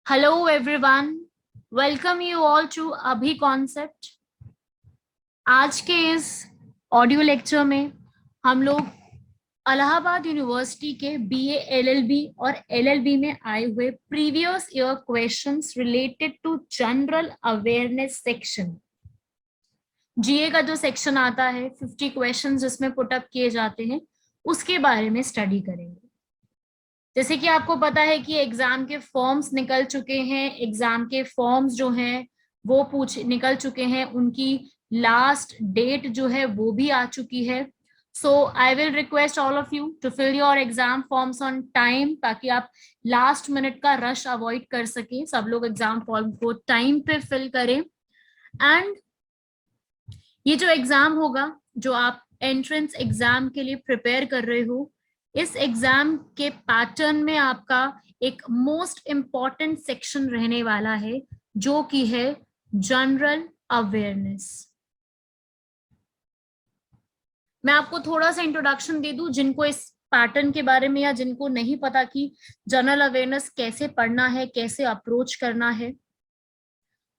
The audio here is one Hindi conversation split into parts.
Hello everyone, welcome you all to अभी कॉन्सेप्ट। आज के इस ऑडियो लेक्चर में हम लोग इलाहाबाद यूनिवर्सिटी के बीए एलएलबी और एलएलबी में आए हुए previous year questions related to general awareness section, GA का जो सेक्शन आता है 50 क्वेश्चंस जिसमें पुटअप किए जाते हैं, उसके बारे में स्टडी करेंगे। जैसे कि आपको पता है कि एग्जाम के फॉर्म्स निकल चुके हैं, एग्जाम के फॉर्म्स जो हैं वो निकल चुके हैं, उनकी लास्ट डेट जो है वो भी आ चुकी है। So I will request all of you to fill your exam forms on time, ताकि आप लास्ट मिनट का रश अवॉइड कर सकें। सब लोग एग्जाम फॉर्म को टाइम पे फिल करें। एंड ये जो एग्जाम होगा, जो आप एंट्रेंस एग्जाम के लिए प्रिपेयर कर रहे हो, इस एग्जाम के पैटर्न में आपका एक मोस्ट इंपॉर्टेंट सेक्शन रहने वाला है, जो कि है जनरल अवेयरनेस। मैं आपको थोड़ा सा इंट्रोडक्शन दे दूं, जिनको इस पैटर्न के बारे में या जिनको नहीं पता कि जनरल अवेयरनेस कैसे पढ़ना है, कैसे अप्रोच करना है।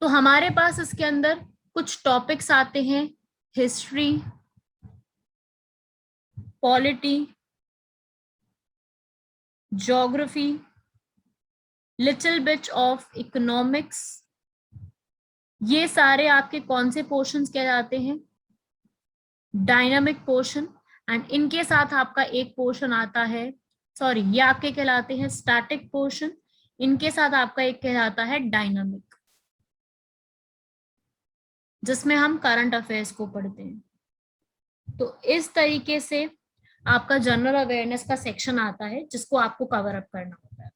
तो हमारे पास इसके अंदर कुछ टॉपिक्स आते हैं: history, polity, geography, little bit of economics. ये सारे आपके कौन से पोर्शंस कहलाते हैं? Dynamic portion. एंड इनके साथ आपका एक पोर्शन आता है, सॉरी, ये आपके कहलाते हैं स्टैटिक पोर्शन। इनके साथ आपका एक कहलाता है डायनामिक, जिसमें हम करंट अफेयर्स को पढ़ते हैं। तो इस तरीके से आपका जनरल अवेयरनेस का सेक्शन आता है, जिसको आपको कवर अप करना होता है।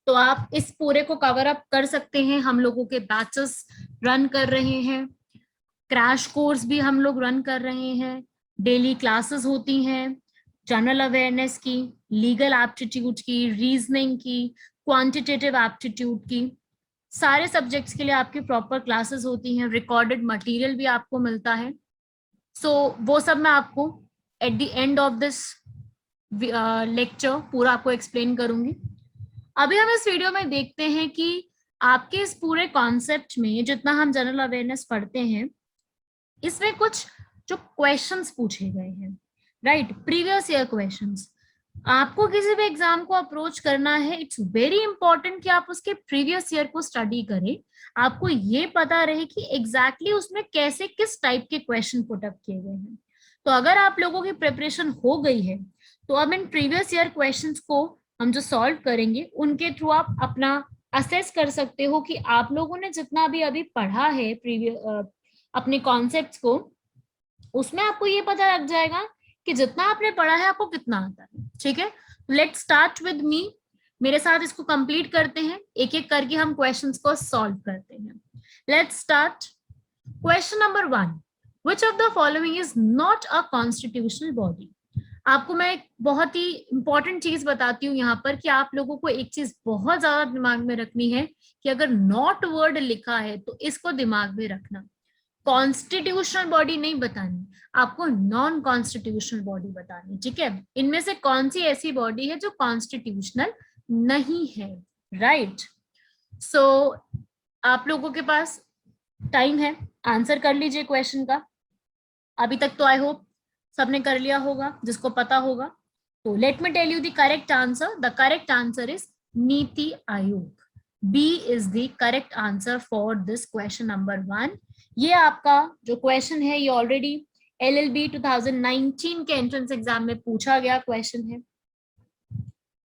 तो आप इस पूरे को कवर अप कर सकते हैं। हम लोगों के बैचेस रन कर रहे हैं, क्रैश कोर्स भी हम लोग रन कर रहे हैं, डेली क्लासेस होती हैं जनरल अवेयरनेस की, लीगल एप्टीट्यूड की, रीजनिंग की, क्वांटिटेटिव एप्टीट्यूड की। सारे सब्जेक्ट्स के लिए आपकी प्रॉपर क्लासेस होती हैं, रिकॉर्डेड मटेरियल भी आपको मिलता है। सो वो सब मैं आपको at the end of this lecture पूरा आपको एक्सप्लेन करूंगी। अभी हम इस वीडियो में देखते हैं कि आपके इस पूरे कॉन्सेप्ट में जितना हम जनरल अवेयरनेस पढ़ते हैं, इसमें कुछ जो क्वेश्चंस पूछे गए हैं, राइट, प्रीवियस ईयर क्वेश्चंस। आपको किसी भी एग्जाम को अप्रोच करना है, इट्स वेरी इंपॉर्टेंट कि आप उसके प्रीवियस ईयर को स्टडी करें। आपको ये पता रहे कि एग्जैक्टली उसमें कैसे किस टाइप के क्वेश्चन पुटअप किए गए हैं। तो अगर आप लोगों की प्रिपरेशन हो गई है, तो अब इन प्रीवियस ईयर क्वेश्चंस को हम जो सॉल्व करेंगे, उनके थ्रू आप अपना असेस कर सकते हो कि आप लोगों ने जितना भी अभी पढ़ा है प्रीवियस अपने कॉन्सेप्ट्स को, उसमें आपको ये पता लग जाएगा कि जितना आपने पढ़ा है आपको कितना आता है। ठीक है, लेट्स स्टार्ट विद मी। मेरे साथ इसको कंप्लीट करते हैं, एक एक करके हम क्वेश्चंस को सॉल्व करते हैं। Let's start. Question number 1, which of the following is not a constitutional body? आपको मैं एक बहुत ही इंपॉर्टेंट चीज बताती हूँ यहाँ पर, कि आप लोगों को एक चीज बहुत ज्यादा दिमाग में रखनी है, कि अगर नॉट वर्ड लिखा है तो इसको दिमाग में रखना। कॉन्स्टिट्यूशनल बॉडी नहीं बतानी, आपको नॉन कॉन्स्टिट्यूशनल बॉडी बतानी। ठीक है, इनमें से कौन सी ऐसी बॉडी है जो कॉन्स्टिट्यूशनल नहीं है? राइट। सो आप लोगों के पास टाइम है, आंसर कर लीजिए क्वेश्चन का। अभी तक तो आई होप सबने कर लिया होगा, जिसको पता होगा। तो let me tell you the correct answer. The correct answer is NITI Aayog. B is the correct answer for this question number 1. ये आपका जो क्वेश्चन है, ये ऑलरेडी LLB 2019 के एंट्रेंस एग्जाम में पूछा गया क्वेश्चन है।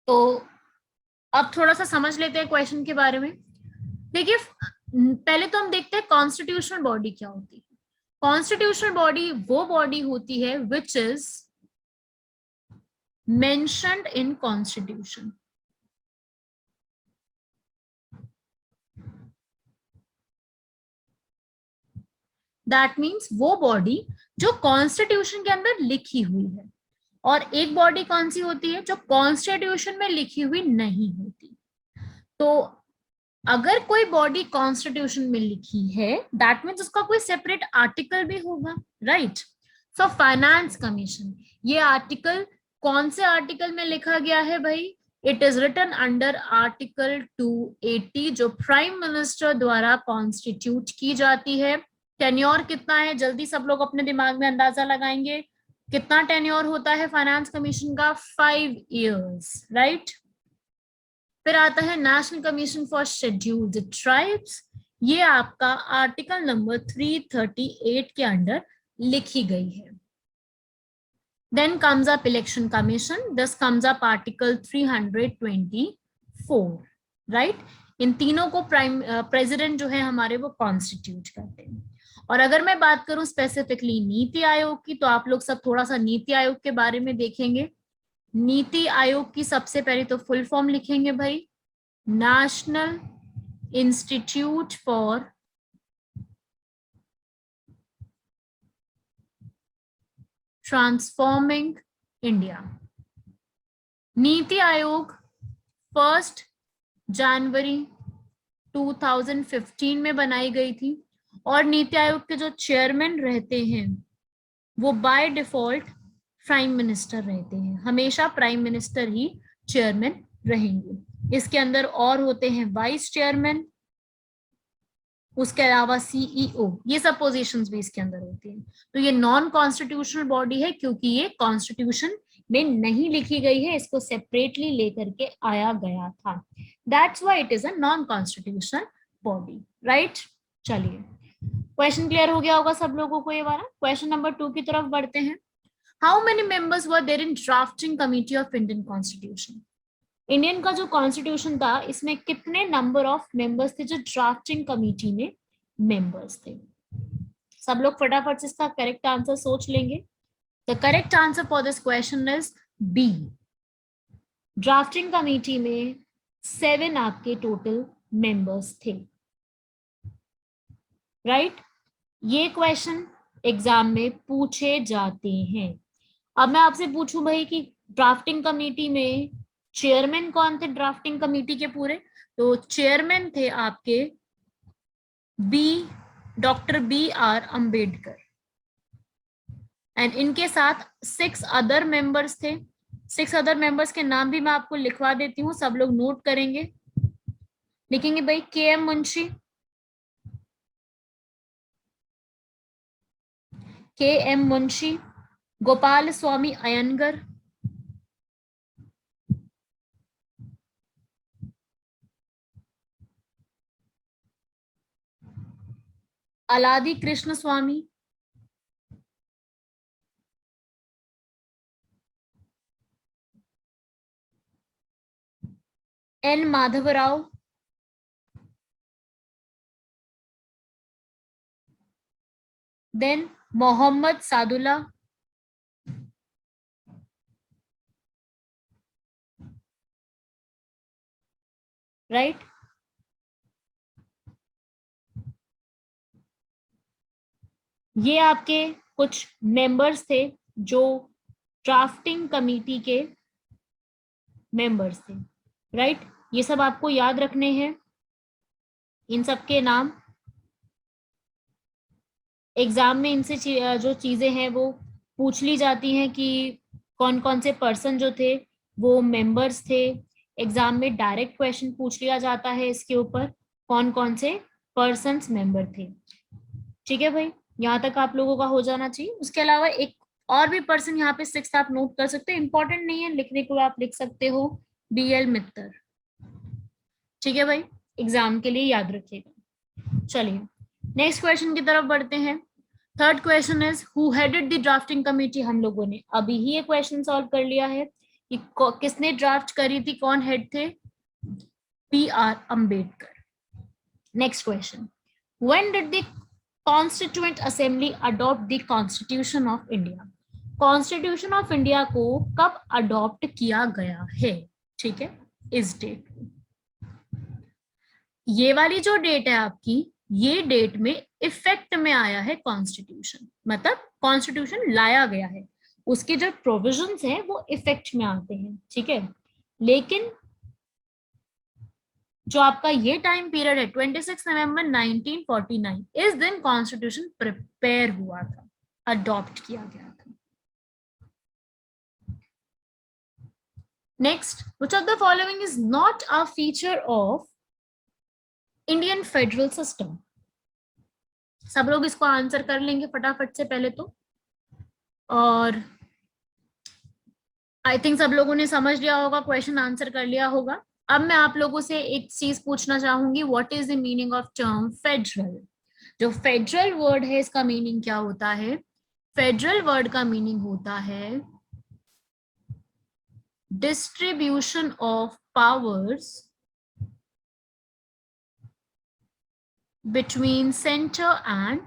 तो अब थोड़ा सा समझ लेते हैं क्वेश्चन के बारे में। देखिए, पहले तो हम देखते हैं कॉन्स्टिट्यूशनल बॉडी क्या होती है। कॉन्स्टिट्यूशनल बॉडी वो बॉडी होती है which is mentioned in constitution. That means वो बॉडी जो कॉन्स्टिट्यूशन के अंदर लिखी हुई है। और एक बॉडी कौन सी होती है? जो कॉन्स्टिट्यूशन में लिखी हुई नहीं होती। तो अगर कोई बॉडी कॉन्स्टिट्यूशन में लिखी है, दैट मीन्स उसका कोई सेपरेट आर्टिकल भी होगा, राइट। सो फाइनेंस कमीशन, ये आर्टिकल कौन से आर्टिकल में लिखा गया है भाई? It is written under article 280 जो प्राइम मिनिस्टर द्वारा कॉन्स्टिट्यूट की जाती है। टेन्योर कितना है, जल्दी सब लोग अपने दिमाग में अंदाजा लगाएंगे कितना टेन्योर होता है फाइनेंस कमीशन का, 5 years, राइट। फिर आता है national commission for scheduled tribes, ये आपका आर्टिकल नंबर 338 के अंडर लिखी गई है। Then comes up election commission. This comes up article 324, right? इन तीनों को प्रेसिडेंट जो है हमारे वो कॉन्स्टिट्यूट करते हैं। और अगर मैं बात करूं स्पेसिफिकली नीति आयोग की, तो आप लोग सब थोड़ा सा नीति आयोग के बारे में देखेंगे। नीति आयोग की सबसे पहले तो फुल फॉर्म लिखेंगे भाई, national institute for transforming India. NITI Aayog 1 जनवरी 2015 में बनाई गई थी और नीति आयोग के जो चेयरमैन रहते हैं वो बाय डिफॉल्ट प्राइम मिनिस्टर रहते हैं, हमेशा प्राइम मिनिस्टर ही चेयरमैन रहेंगे। इसके अंदर और होते हैं वाइस चेयरमैन, उसके अलावा सीईओ, ये सब पोजीशंस भी इसके अंदर होती हैं। तो ये नॉन कॉन्स्टिट्यूशनल बॉडी है क्योंकि ये कॉन्स्टिट्यूशन में नहीं लिखी गई है, इसको सेपरेटली लेकर के आया गया था। That's why it is a non constitutional body, right. चलिए, क्वेश्चन क्लियर हो गया होगा सब लोगों को ये वाला। क्वेश्चन नंबर 2 की तरफ बढ़ते हैं। How many members were there in drafting committee of Indian constitution. Indian का जो कॉन्स्टिट्यूशन था इसमें कितने नंबर ऑफ मेंबर्स थे जो ड्राफ्टिंग कमिटी में मेंबर्स थे। सब लोग फटाफट से इसका करेक्ट आंसर सोच लेंगे। The correct answer for this question is B. Drafting committee में 7 आपके टोटल मेंबर्स थे, राइट। ये क्वेश्चन एग्जाम में पूछे जाते हैं। अब मैं आपसे पूछूं भाई कि ड्राफ्टिंग कमेटी में चेयरमैन कौन थे ड्राफ्टिंग कमेटी के पूरे, तो चेयरमैन थे आपके डॉक्टर BR अंबेडकर एंड इनके साथ 6 अदर मेंबर्स थे। 6 अदर मेंबर्स के नाम भी मैं आपको लिखवा देती हूँ, सब लोग नोट करेंगे। लिखेंगे भाई KM Munshi, Gopal Swami Ayyangar, Alladi Krishna Swami, N Madhavrao, then Mohammad Saadulla, right. ये आपके कुछ मेंबर्स थे जो ड्राफ्टिंग कमेटी के मेंबर्स थे, राइट। ये सब आपको याद रखने हैं, इन सब के नाम। एग्जाम में इनसे जो चीजें हैं वो पूछ ली जाती हैं कि कौन कौन से पर्सन जो थे वो मेंबर्स थे। एग्जाम में डायरेक्ट क्वेश्चन पूछ लिया जाता है इसके ऊपर, कौन कौन से पर्सन्स मेंबर थे। ठीक है भाई, यहाँ तक आप लोगों का हो जाना चाहिए। उसके अलावा एक और भी पर्सन यहाँ पे 6 आप नोट कर सकते हो, इंपॉर्टेंट नहीं है, लिखने को आप लिख सकते हो BL मित्तर। ठीक है भाई, एग्जाम के लिए याद रखिएगा। चलिए नेक्स्ट क्वेश्चन की तरफ बढ़ते हैं। Third question is who headed the drafting committee. हम लोगों ने अभी ही ये क्वेश्चन सॉल्व कर लिया है कि किसने ड्राफ्ट करी थी, कौन हेड थे, BR Ambedkar. Next question, when did the constituent assembly adopt the constitution of India. Constitution of India को कब अडॉप्ट किया गया है, ठीक है, इस डेट को। ये वाली जो डेट है आपकी, ये डेट में इफेक्ट में आया है कॉन्स्टिट्यूशन, मतलब कॉन्स्टिट्यूशन लाया गया है, उसके जो प्रोविजंस हैं वो इफेक्ट में आते हैं, ठीक है। लेकिन जो आपका ये टाइम पीरियड है 26 नवंबर 1949, इस दिन कॉन्स्टिट्यूशन प्रिपेयर हुआ था, अडॉप्ट किया गया था। Next, which of the following is not a feature of Indian federal system? सब लोग इसको आंसर कर लेंगे फटाफट से पहले तो, और आई थिंक सब लोगों ने समझ लिया होगा, क्वेश्चन आंसर कर लिया होगा। अब मैं आप लोगों से एक चीज पूछना चाहूंगी, what is the meaning of term federal? जो फेडरल वर्ड है इसका मीनिंग क्या होता है? फेडरल वर्ड का मीनिंग होता है distribution of powers between centre and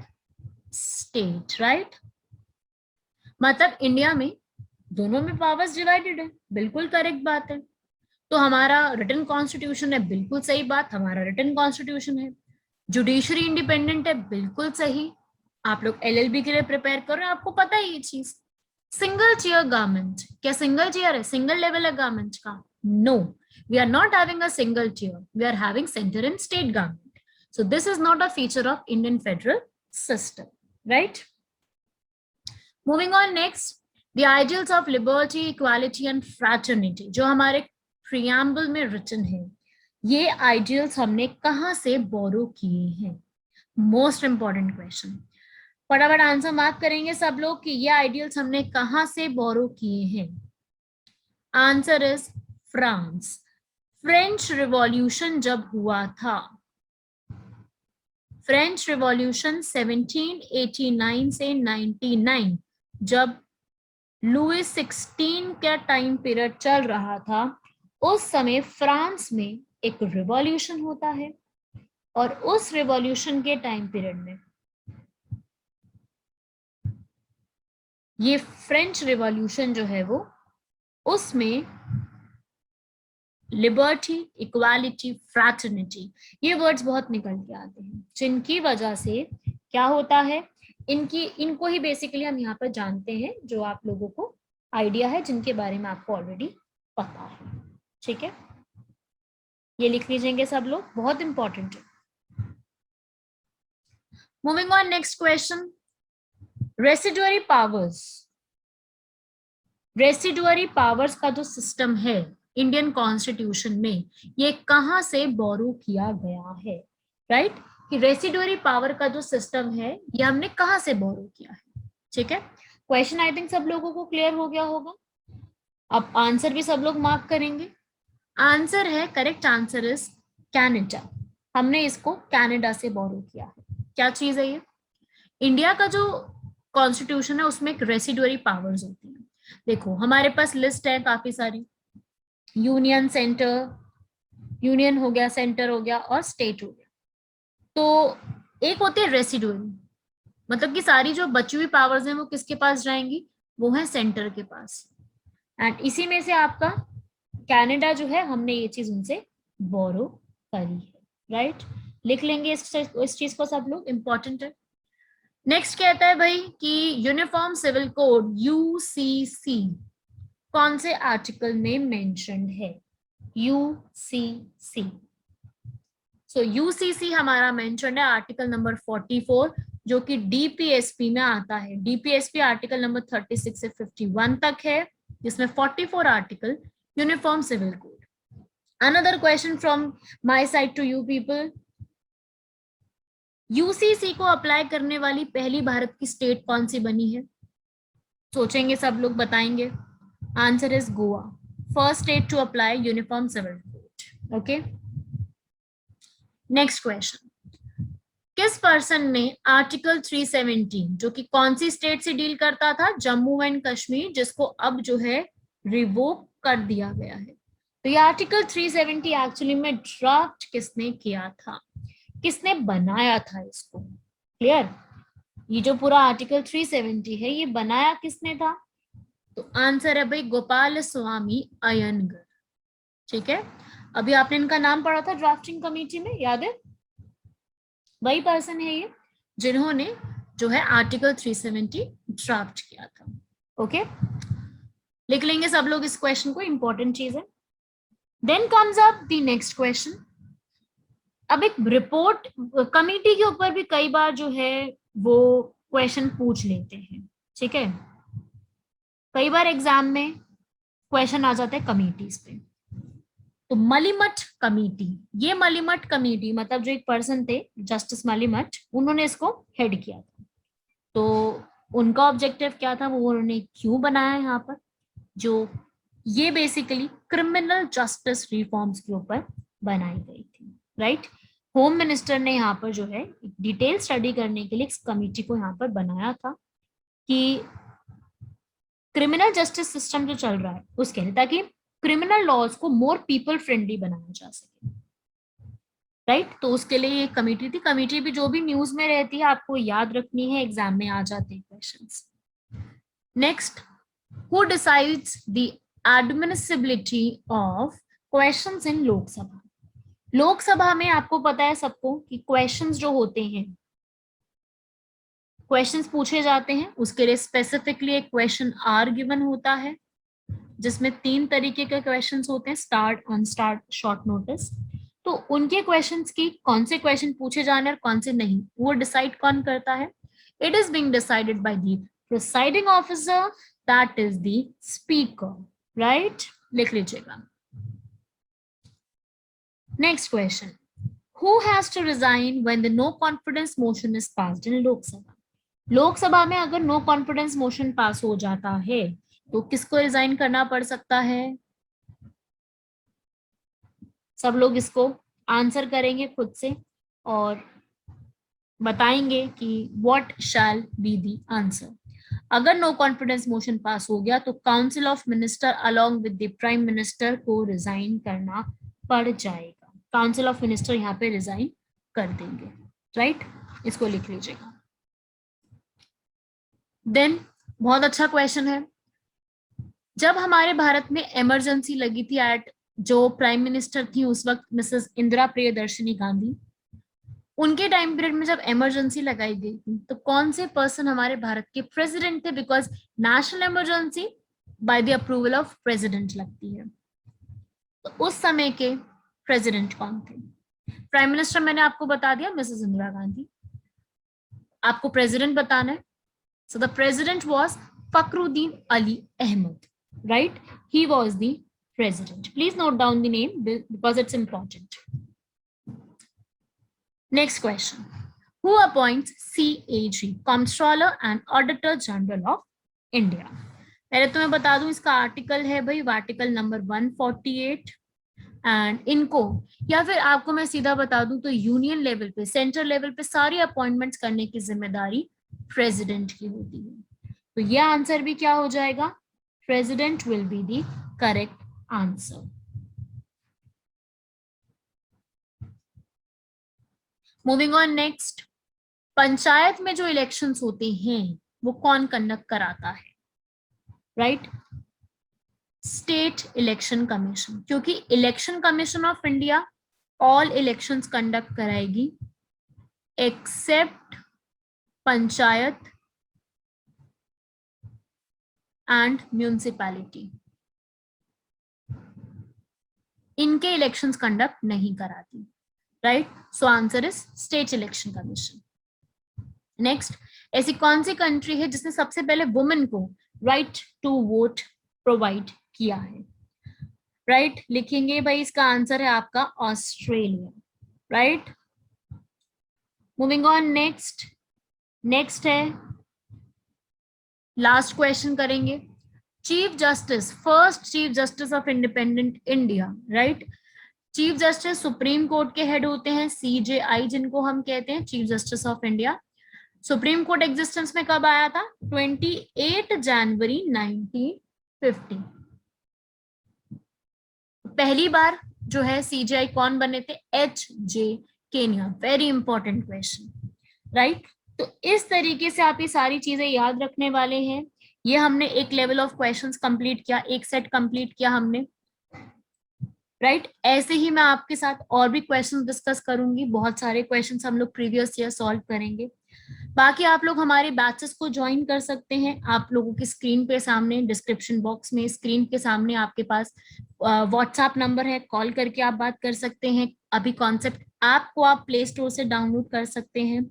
state, right? मतलब इंडिया में दोनों में पावर्स डिवाइडेड है, बिल्कुल करेक्ट बात है। तो हमारा रिटन कॉन्स्टिट्यूशन है, बिल्कुल सही बात, हमारा रिटन कॉन्स्टिट्यूशन है। जुडिशरी इंडिपेंडेंट है, बिल्कुल सही। आप लोग एलएलबी के लिए प्रिपेयर कर रहे हैं, आपको पता है ये चीज। सिंगल चेयर गवर्नमेंट, क्या सिंगल चेयर है, सिंगल लेवल है गवर्नमेंट का? No, we are not having a single chair, we are having centre and state government. So this is not a feature of Indian federal system, right? Moving on next, the ideals of liberty, equality and fraternity, जो हमारे प्रियम्बल में रिटन है, ये आइडियल्स हमने कहां से बोरो किए हैं? मोस्ट इंपॉर्टेंट क्वेश्चन, फटाफट आंसर मार्क करेंगे सब लोग कि ये आइडियल्स हमने कहां से बोरो किए हैं। Answer is France. French revolution जब हुआ था, फ्रेंच रिवॉल्यूशन 1789 से 99, जब लुइस 16 का टाइम पीरियड चल रहा था, उस समय फ्रांस में एक रिवॉल्यूशन होता है, और उस रिवॉल्यूशन के टाइम पीरियड में ये फ्रेंच रिवॉल्यूशन जो है वो, उसमें लिबर्टी, इक्वालिटी, फ्रैटर्निटी, ये वर्ड्स बहुत निकल के आते हैं, जिनकी वजह से क्या होता है, इनको ही बेसिकली हम यहाँ पर जानते हैं, जो आप लोगों को आइडिया है, जिनके बारे में आपको ऑलरेडी पता है। ठीक है, ये लिख लीजिएंगे सब लोग, बहुत इंपॉर्टेंट है। Moving on next question, residuary powers. Residuary powers का जो सिस्टम है इंडियन कॉन्स्टिट्यूशन में, ये कहां से बोरो किया गया है, राइट? कि रेसिडुअरी पावर का जो सिस्टम है ये हमने कहां से बोरो किया है। ठीक है, क्वेश्चन आई थिंक सब लोगों को क्लियर हो गया होगा। अब आंसर भी सब लोग मार्क करेंगे। आंसर है, करेक्ट आंसर इज कनाडा। हमने इसको कनाडा से बोरो किया है। क्या चीज है ये? इंडिया का जो कॉन्स्टिट्यूशन है उसमें एक रेसिडुअरी पावर्स होती है। देखो हमारे पास लिस्ट है काफी सारी, यूनियन, सेंटर, यूनियन हो गया, सेंटर हो गया, और स्टेट हो गया। तो एक होती है रेसिडुअरी, मतलब कि सारी जो बची हुई पावर्स हैं वो किसके पास जाएंगी? वो है सेंटर के पास। एंड इसी में से आपका कनाडा जो है, हमने ये चीज उनसे बोरो करी है, राइट? लिख लेंगे इस चीज को सब लोग, इंपॉर्टेंट है। नेक्स्ट कहता है भाई कि यूनिफॉर्म सिविल कोड यूसीसी कौन से आर्टिकल में मेंशन्ड है? यूसीसी, सो यूसीसी हमारा मेंशन्ड है आर्टिकल नंबर 44, जो कि डीपीएसपी में आता है। डीपीएसपी आर्टिकल नंबर 36 से 51 तक है, जिसमें 44 article uniform civil code. Another question from my side to you people, UCC को अप्लाई करने वाली पहली भारत की स्टेट कौन सी बनी है? सोचेंगे सब लोग, बताएंगे। Answer is Goa, first state to apply uniform civil code. Okay, next question, किस पर्सन ने आर्टिकल 317, जो कि कौन सी स्टेट से डील करता था? जम्मू एंड कश्मीर, जिसको अब जो है रिवोक कर दिया गया है। तो ये आर्टिकल 370 एक्चुअली में ड्राफ्ट किसने किया था, किसने बनाया था इसको? क्लियर? ये जो पूरा आर्टिकल 370 है ये बनाया किसने था? तो आंसर है भाई गोपाल स्वामी अयंगर। ठीक है, अभी आपने इनका नाम पढ़ा था ड्राफ्टिंग कमेटी में, याद है? वही पर्सन है ये जिन्होंने जो है आर्टिकल 370 ड्राफ्ट किया था। ओके, लिख लेंगे सब लोग इस क्वेश्चन को, इंपॉर्टेंट चीज है। Then comes up the next question. अब एक रिपोर्ट कमेटी के ऊपर भी कई बार जो है वो क्वेश्चन पूछ लेते हैं। ठीक है, कई बार एग्जाम में क्वेश्चन आ जाता है कमिटीज पे। तो मलिमठ कमेटी, ये मलिमठ कमेटी मतलब जो एक पर्सन थे जस्टिस मलिमठ, उन्होंने इसको हेड किया था। तो उनका ऑब्जेक्टिव क्या था, वो उन्होंने क्यों बनाया यहाँ पर, जो ये बेसिकली क्रिमिनल जस्टिस रिफॉर्म्स के ऊपर बनाई गई थी, राइट। होम मिनिस्टर ने यहाँ पर जो है डिटेल स्टडी करने के लिए इस कमेटी को यहाँ पर बनाया था कि क्रिमिनल जस्टिस सिस्टम जो चल रहा है उसके लिए, ताकि क्रिमिनल लॉज को मोर पीपल फ्रेंडली बनाया जा सके, राइट। तो उसके लिए ये कमेटी थी। कमेटी भी जो भी न्यूज में रहती है आपको याद रखनी है, एग्जाम में आ जाते हैं questions. Next, who decides the admissibility of questions in Lok Sabha. Lok Sabha में आपको पता है सबको कि क्वेश्चंस जो होते हैं, क्वेश्चंस पूछे जाते हैं, उसके लिए स्पेसिफिकली एक क्वेश्चन आर गिवन होता है, जिसमें 3 तरीके के क्वेश्चंस होते हैं, स्टार्ट, अनस्टार्ट, शॉर्ट नोटिस। तो उनके क्वेश्चंस की कौन से क्वेश्चन पूछे जाने और कौन से नहीं, वो डिसाइड कौन करता है? It is being decided by the presiding officer, that is the speaker, right. लिख लीजिएगा। Next question, who has to resign when the no confidence motion is passed in Lok Sabha. Lok Sabha में अगर नो कॉन्फिडेंस मोशन पास हो जाता है तो किसको रिजाइन करना पड़ सकता है? सब लोग इसको आंसर करेंगे खुद से और बताएंगे कि what shall be the answer. अगर नो कॉन्फिडेंस मोशन पास हो गया तो council of minister along with the prime minister को रिजाइन करना पड़ जाएगा। काउंसिल ऑफ मिनिस्टर यहाँ पे रिजाइन कर देंगे, राइट। इसको लिख लीजिएगा। देन बहुत अच्छा क्वेश्चन है, जब हमारे भारत में इमरजेंसी लगी थी एट, जो प्राइम मिनिस्टर थी उस वक्त मिसेस इंदिरा प्रियदर्शनी गांधी, उनके टाइम पीरियड में जब इमरजेंसी लगाई गई थी तो कौन से पर्सन हमारे भारत के प्रेसिडेंट थे? Because national emergency by the approval of president लगती है। तो उस समय के प्रेसिडेंट कौन थे? प्राइम मिनिस्टर मैंने आपको बता दिया, मिसेस इंदिरा गांधी। आपको प्रेसिडेंट बताना है। So the president was Fakhruddin Ali Ahmed, right? He was the president. Please note down the name because it's important. Next question. Who appoints CAG, Comptroller and Auditor General of India? पहले तो मैं बता दूं इसका आर्टिकल है भाई आर्टिकल नंबर 148, एंड इनको, या फिर आपको मैं सीधा बता दूं तो यूनियन लेवल पे, सेंट्रल लेवल पे सारी अपॉइंटमेंट्स करने की जिम्मेदारी प्रेसिडेंट की होती है। तो यह आंसर भी क्या हो जाएगा? President will be the correct answer. Moving on next, panchayat में जो इलेक्शंस होते हैं वो कौन कंडक्ट कराता है? राइट, स्टेट इलेक्शन कमीशन, क्योंकि election commission of India all elections conduct कराएगी एक्सेप्ट पंचायत एंड म्यूनिसिपैलिटी, इनके इलेक्शंस कंडक्ट नहीं कराती, right. So answer is state election commission. Next, ऐसी कौन सी कंट्री है जिसने सबसे पहले वुमेन को राइट टू वोट प्रोवाइड किया है? राइट, लिखेंगे भाई, इसका आंसर है आपका Australia, right. Moving on next, next है लास्ट क्वेश्चन करेंगे, chief justice, first chief justice of independent India, right. Chief justice supreme court के हेड होते हैं, CJI जिनको हम कहते हैं, chief justice of India. Supreme court existence में कब आया था? 28 जनवरी 1950। पहली बार जो है CJI कौन बने थे? HJ Kenya. Very important question, right. तो इस तरीके से आप ये सारी चीजें याद रखने वाले हैं। ये हमने एक लेवल ऑफ क्वेश्चंस कंप्लीट किया, एक सेट कंप्लीट किया हमने, राइट। ऐसे ही मैं आपके साथ और भी क्वेश्चंस डिस्कस करूंगी, बहुत सारे क्वेश्चंस हम लोग प्रीवियस ईयर सॉल्व करेंगे। बाकी आप लोग हमारे बैचेस को ज्वाइन कर सकते हैं। आप लोगों की स्क्रीन पे सामने डिस्क्रिप्शन बॉक्स में स्क्रीन के सामने आपके पास व्हाट्सएप नंबर है, कॉल करके आप बात कर सकते हैं। अभी कॉन्सेप्ट ऐप को आप प्ले स्टोर से डाउनलोड कर सकते हैं।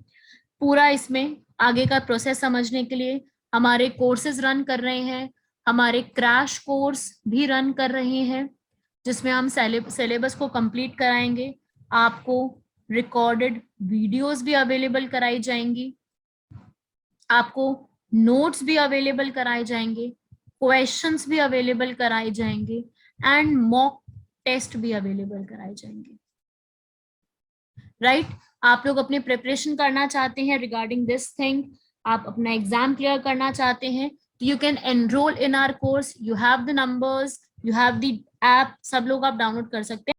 पूरा इसमें आगे का प्रोसेस समझने के लिए हमारे कोर्सेज रन कर रहे हैं, हमारे क्रैश कोर्स भी रन कर रहे हैं जिसमें हम सिलेबस को कंप्लीट कराएंगे। आपको रिकॉर्डेड वीडियोस भी अवेलेबल कराई जाएंगी, आपको नोट्स भी अवेलेबल कराए जाएंगे, क्वेश्चंस भी अवेलेबल कराए जाएंगे एंड मॉक टेस्ट भी अवेलेबल कराए जाएंगे। राइट आप लोग अपनी प्रिपरेशन करना चाहते हैं रिगार्डिंग दिस थिंग, आप अपना एग्जाम क्लियर करना चाहते हैं, you can enrol in our course, you have the numbers, you have the app, सब लोग आप डाउनलोड कर सकते हैं।